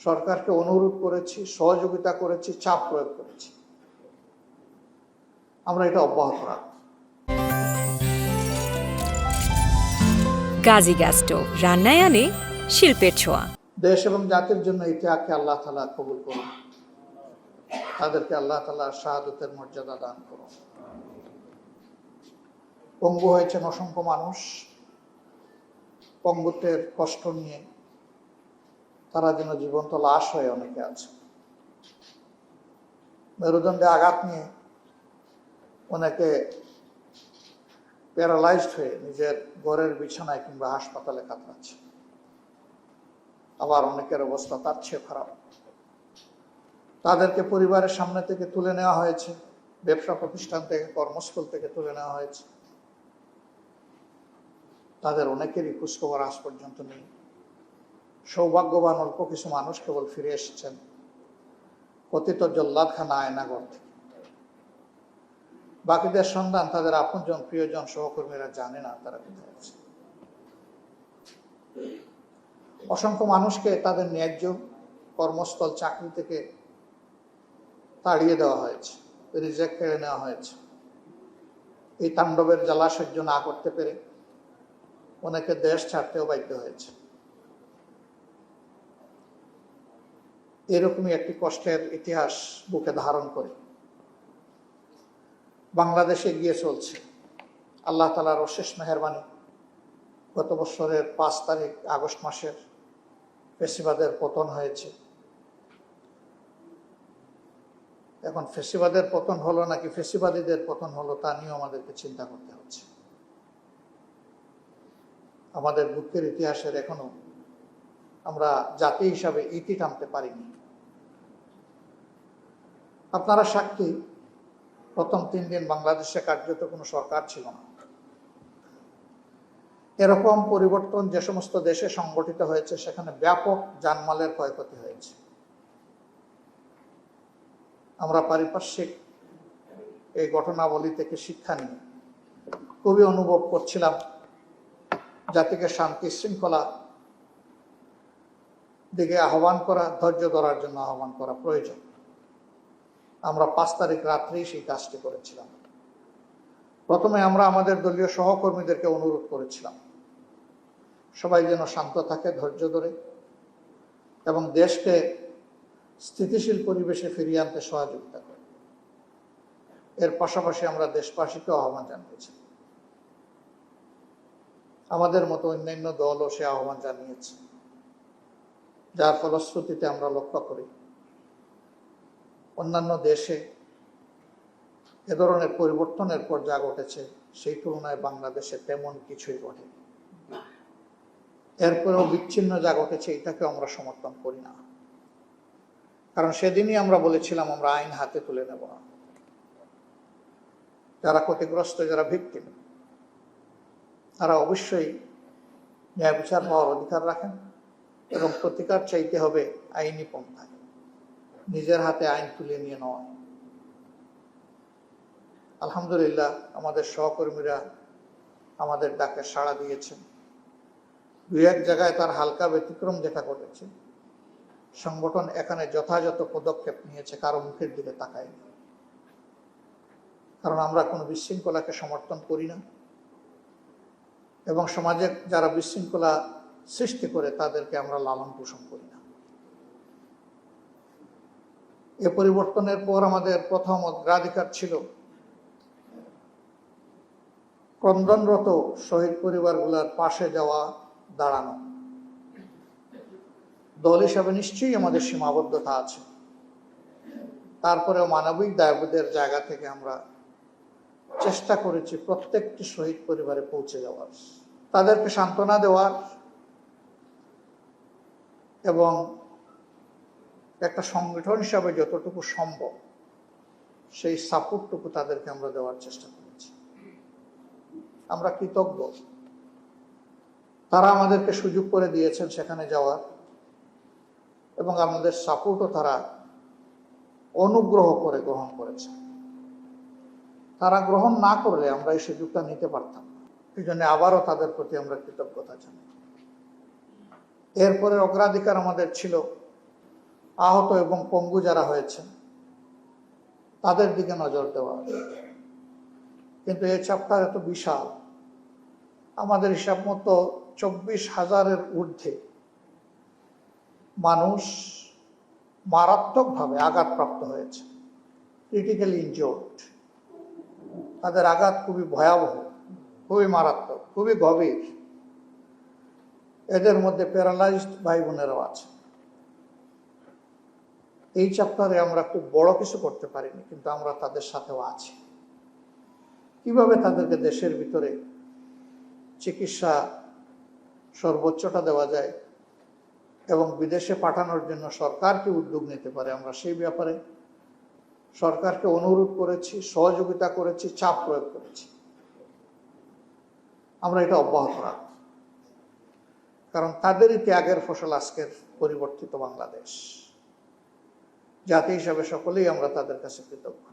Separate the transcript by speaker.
Speaker 1: সরকারকে অনুরোধ করেছি, সহযোগিতা করেছি, চাপ প্রয়োগ করেছি। আমরা এটা অব্যাহত রাখব।
Speaker 2: গাজী গ্যাস স্টোভ, রান্নায় আনে শিল্পের ছোঁয়া।
Speaker 1: দেশ এবং জাতির জন্য ইতিহাসকে আল্লাহ তাআলা কবুল করুন, তাদেরকে আল্লাহ তাআলা শাহাদাতের মর্যাদা দান করুন। পঙ্গু হয়েছেন অসংখ্য মানুষ, পঙ্গুত্বের কষ্ট নিয়ে তারা যেন জীবন্ত লাশ হয়ে অনেকে আছে। মেরুদণ্ডে আঘাত নিয়ে অনেকে প্যারালাইজড হয়ে নিজের ঘরের বিছানায় কিংবা হাসপাতালে কাতরাচ্ছে। আবার অনেকের অবস্থা তার চেয়ে খারাপ। তাদেরকে পরিবারের সামনে থেকে তুলে নেওয়া হয়েছে, ব্যবসা প্রতিষ্ঠান থেকে, কর্মস্থল থেকে তুলে নেওয়া হয়েছে। তাদের অনেকেরই খোঁজখবর আজ পর্যন্ত নেই। সৌভাগ্যবান অল্প কিছু মানুষ কেবল ফিরে এসেছেন কথিত জল্লাদখানা আয়নাগর থেকে। বাকিদের সন্ধান তাদের আপনজন, প্রিয়জন, সহকর্মীরা জানে না তারা কোথায় আছে। অসংখ্য মানুষকে তাদের ন্যায্য কর্মস্থল, চাকরি থেকে তাড়িয়ে দেওয়া হয়েছে, রিজেক্ট করে নেওয়া হয়েছে। এই তাণ্ডবের জ্বালা সহ্য না করতে পেরে অনেকে দেশ ছাড়তেও বাধ্য হয়েছে। এরকমই একটি কষ্টের ইতিহাস বুকে ধারণ করে বাংলাদেশে গিয়ে চলছে। আল্লাহ তাআলার অশেষ মেহেরবানি, গত বছরের 5 তারিখ আগস্ট মাসের ফেসিবাদের পতন হয়েছে। এখন ফেসিবাদের পতন হলো নাকি ফেসিবাদীদের পতন হলো তা নিয়েও আমাদেরকে চিন্তা করতে হচ্ছে। আমাদের দুঃখের ইতিহাসের এখনো আমরা জাতি হিসাবে ইতি টানতে পারিনি। আপনারা সাক্ষী, প্রথম 3 দিন বাংলাদেশে কার্যত কোনো সরকার ছিল না। এরকম পরিবর্তন যে সমস্ত দেশে সংগঠিত হয়েছে সেখানে ব্যাপক জানমালের ক্ষয়ক্ষতি হয়েছে। আমরা পারিপার্শ্বিক এই ঘটনাবলী থেকে শিক্ষা নিয়ে খুবই অনুভব করছিলাম জাতিকে শান্তি শৃঙ্খলা দিকে আহ্বান করা, ধৈর্য ধরার জন্য আহ্বান করা প্রয়োজন। আমরা 5 তারিখ রাত্রেই সেই কাজটি করেছিলাম। প্রথমে আমরা আমাদের দলীয় সহকর্মীদেরকে অনুরোধ করেছিলাম সবাই যেন শান্ত থাকে, ধৈর্য ধরে এবং দেশকে স্থিতিশীল পরিবেশে ফিরিয়ে আনতে সহযোগিতা করে। এর পাশাপাশি আমরা দেশবাসীকেও আহ্বান জানিয়েছি। আমাদের মতো অন্যান্য দলও সে আহ্বান জানিয়েছে, যার ফলশ্রুতিতে আমরা লক্ষ্য করি অন্যান্য দেশে এ ধরনের পরিবর্তনের পর যা ঘটেছে সেই তুলনায় বাংলাদেশে তেমন কিছুই ঘটেনি। এরপরেও বিচ্ছিন্ন যা ঘটেছে এটাকে আমরা সমর্থন করি না, কারণ সেদিনই আমরা বলেছিলাম আমরা আইন হাতে তুলে নেব না। যারা ক্ষতিগ্রস্ত, যারা ভিকটিম, তারা অবশ্যই ন্যায় বিচার পাওয়ার অধিকার রাখেন এবং প্রতিকার চাইতে হবে আইনি পন্থায়, নিজের হাতে আইন তুলে নিয়ে নয়। আলহামদুলিল্লাহ আমাদের সহকর্মীরা আমাদের ডাকে সাড়া দিয়েছেন। 2-1 জায়গায় তার হালকা ব্যতিক্রম যেটা ঘটেছে, সংগঠন এখানে যথাযথ পদক্ষেপ নিয়েছে, কারো মুখের দিকে তাকায়নি। কারণ আমরা কোনো বিশৃঙ্খলাকে সমর্থন করি না এবং সমাজে যারা বিশৃঙ্খলা সৃষ্টি করে তাদেরকে আমরা লালন পোষণ করি না। এ পরিবর্তনের পর আমাদের প্রথম অগ্রাধিকার ছিল ক্রন্দনরত শহীদ পরিবারগুলোর পাশে যাওয়া, দাঁড়ানো। দল হিসাবে নিশ্চয়ই আমাদের সীমাবদ্ধতা আছে, তারপরেও মানবিক দায়বোধের জায়গা থেকে আমরা চেষ্টা করেছি প্রত্যেকটি শহীদ পরিবারে পৌঁছে যাওয়ার, তাদেরকে সান্ত্বনা দেওয়ার এবং একটা সংগঠন হিসাবে যতটুকু সম্ভব সেই সাপোর্টটুকু তাদেরকে আমরা দেওয়ার চেষ্টা করেছি। আমরা কৃতজ্ঞ, তারা আমাদেরকে সুযোগ করে দিয়েছেন সেখানে যাওয়ার এবং আমাদের সাপোর্টও তারা অনুগ্রহ করে গ্রহণ করেছে। তারা গ্রহণ না করলে আমরা এই সুযোগটা নিতে পারতাম না। এই জন্য আবারও তাদের প্রতি আমরা কৃতজ্ঞতা জানাই। এরপরে অগ্রাধিকার আমাদের ছিল আহত এবং পঙ্গু যারা হয়েছেন তাদের দিকে নজর দেওয়া। কিন্তু এই চ্যাপ্টার এত বিশাল, আমাদের হিসাব মতো 24,000-এর ঊর্ধ্বে মানুষ মারাত্মকভাবে আঘাতপ্রাপ্ত হয়েছে, ক্রিটিক্যালি ইনজোর্ড। তাদের আঘাত খুবই ভয়াবহ, খুবই মারাত্মক, খুবই গভীর। এদের মধ্যে প্যারালাইজড ভাই বোনেরাও আছে। এই চ্যাপ্টারে আমরা খুব বড় কিছু করতে পারিনি, কিন্তু আমরা তাদের সাথেও আছি। কিভাবে তাদেরকে দেশের ভিতরে চিকিৎসা সর্বোচ্চটা দেওয়া যায় এবং বিদেশে পাঠানোর জন্য সরকার কি উদ্যোগ নিতে পারে, আমরা সেই ব্যাপারে সরকারকে অনুরোধ করেছি, সহযোগিতা করেছি, চাপ প্রয়োগ করেছি। আমরা এটা অব্যাহত রাখব, কারণ তাদেরই ত্যাগের ফসল আজকের পরিবর্তিত বাংলাদেশ। জাতি হিসাবে সকলেই আমরা তাদের কাছে কৃতজ্ঞ।